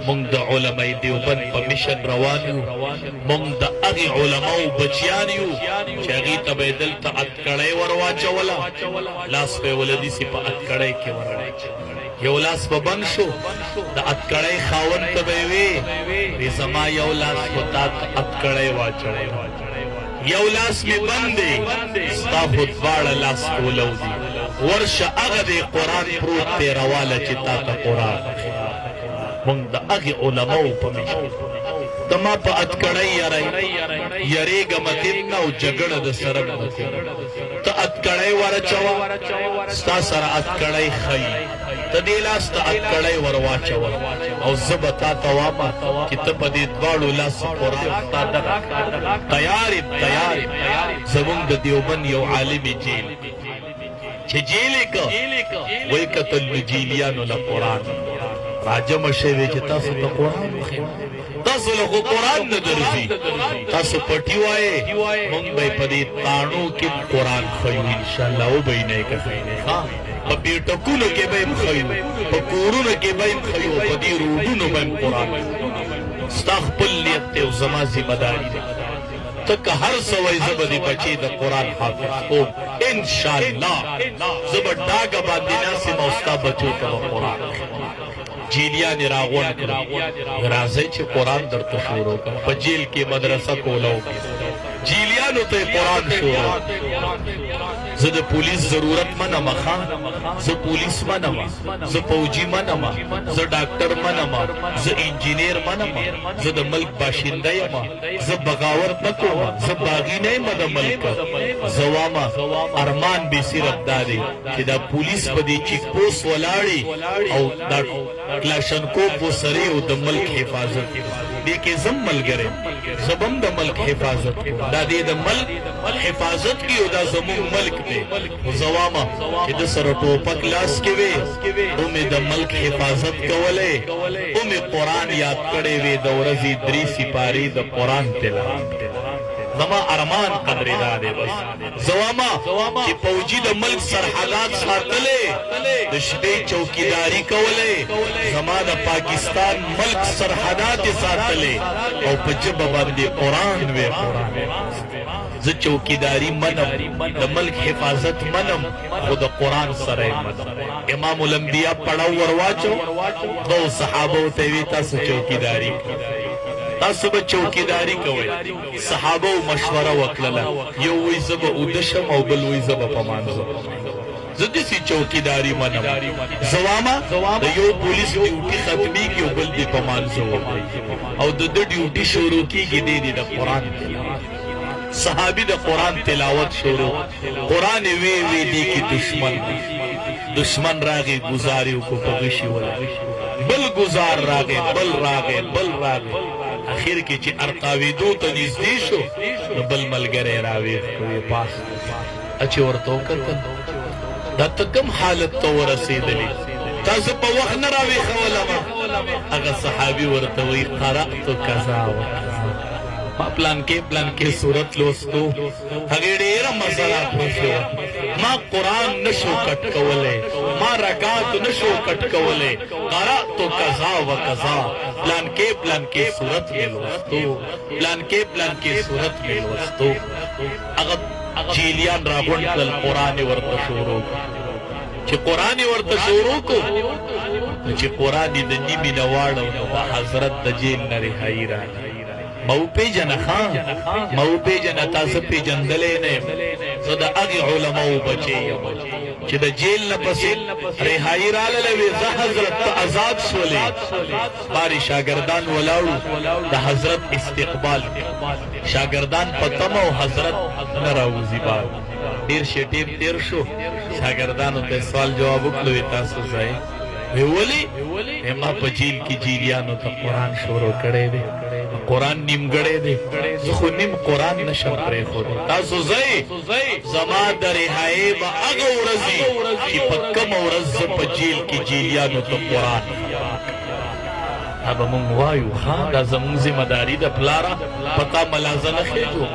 مونږ د علماء دیوبند په مشن روان یو. مونږ د هغې علماو بچیان یو چې هغې ته به یې دلته اتکړۍ ور واچوله، لاس به یې ولدي سي په اتکړۍ کې ور یو لاس به بند شو، د اتکړۍ خاوند ته به یې وې زما یو لاس خو تا ته اتکړۍ واچوله، یو لاس مې بند دی، ستا خو دواړه لاس کولو دي، ورشه هغه دی قرآن پروت دی رواله چې تا ته قرآن. مونږ د هغې علماو په مشن ته ما په اتکړۍ یریږه متین نه او جګړه د سرک نه کوم، ته اتکړۍ ورچوه، ستا سره اتکړۍ ښیي، ته دې لاس ته اتکړۍ ور واچوه او زه به تا ته واما چې ته په دې دواړو لاسو قرآن ستا دغه تیار یم تیار یم. زمونږ د دیوبند یو عالم جیل چې جیل یې که وایي کتل نو جیلیانو له قرآن راجمه شوې چې تاسو ته قرآن وښیم، تاسو له خو قرآن نه درځي، تاسو پټي وایې، مونږ به په دې تاڼو کې قرآن ښیو انشاءالله وبه یې نه کوي، په بیټکونو کې به یې ښیو، په کورونو کې به یې ښیو، په دې روډونو به یې قرآن. ستا خپل نیت دی او زما ذمهداري ده، ته که هر څه وایې زه به دې بچې د قرآن حافظ کوم انشاءالله، زه به ډاګه باندې ناست یم او ستا بچو ته به قرآن جیلیان راغون کړو، راځئ چې قرآن درته شروع کړم. په جیل کې مدرسه کولو جیلیانو ته قرآن شروع. زه د پولیس ضرورت منم ښه، زه پولیس منم، زه فوجي منم، زه ډاکټر منم، زه انجینیر منم، زه د ملک باشنده یم، زه بغاوت نه کوم، زه باغي نه یم د ملک. زه واما ارمان بې صرف دا دی چې دا پولیس په دې چیک پوسټ ولاړي او دا کلاشنکوف وسرې او د ملک حفاظت دې کې زم ملګری زه به هم د ملک حفاظت کوم، دا دې د ملک حفاظت کې او دا زموږ ملک دی. زه واما چې د سره ټوپک لاس کې وې او مې د ملک حفاظت کولی او مې قرآن یاد کړی وې، د ورځې 3 سپارې د قرآن تلاوت. زما ارمان قدرې دا دی بس. زه واما چې فوجي د ملک سرحدات ساتلې، د شپې چوکیداري کولې، زما د پاکستان ملک سرحدات یې ساتلې او په ژبه باندې قرآن وې قرآن. زه چوکیداری منم، د ملک حفاظت منم، خو د قرآن سره یې منم. امام الانبیاء پړاو ور واچو، دو صحابو ته وی تاسو چوکیداری تاسو به چوکیداری کوئ. صحابو مشوره وکړله، یو وی زه به اوده شم او بل وی زه به په مانځم. زه داسې چوکیداري منم. زه واما د یو پولیس ډیوټي ختمیږي او بل دې په مانځه وکړي او د ده ډیوټي شروع کېږي دی د قرآن تلاوت. صحابي د قرآن تلاوت شروع، قرآن وی وی دی کې دشمن راغی گزار یې وکړو په غشي ولا بل گزار راغی بل راغی بل راغی، اخر کې چې ارتاویدو ته نږدې شو نو بل ملګری راویښ کړو پاس. چې ورته وکتل دا ته کوم حالت ته ورسېدلې، تاسو په وخت نه راویښولم. هغه صحابي ورته وایي قرأت کذا وکذا، ما پلان کې صورت لوستو، هغې ډېره مزه راکړو شوه، ما قرآن نشو کټ کولی، ما رکعت نشو کټ کولی، قرأت کذا و کذا، پلان کې صورت مې لوستو، پلان کې صورت مې لوستو. هغه جیلیان راغونډ کړل، قرآن یې ورته شروع چې قرآن یې ورته شروع کو چې قرآن یې د نیمې نه واړو نو د حضرت د جیل نه رهایي راغله. ما وپېژنه ښه، ما وپېژنه، تا زه پېژندلی نه یم، زه د هغې علماو بچی یم چې د جیل نه پسې رهایي راغله. وې زه حضرت ته آزاد شولې، بارې شاګردان ولاړو، د حضرت استقبال، شاګردان په تمه او حضرت نه راوځي بار. ډېر ښه ټیم تېر شو، شاګردانو ته سوال جواب وکړو، تاسو ځئ؟ وی ولې؟ ما په جیل کې جیلیانو ته قرآن شروع کړی دی، قرآن نیمګړی دی، زه خو نیم قرآن نشم پرېښودی. تاسو ځئ؟ زما د رهایۍ به هغه ورځ وي چې په کومه ورځ زه په جیل کې جیلیانو ته قرآن دا به مونږ وایو ښه، دا زمونږ ذمهداري ده پلاره، په تا ملازه نه خېږو.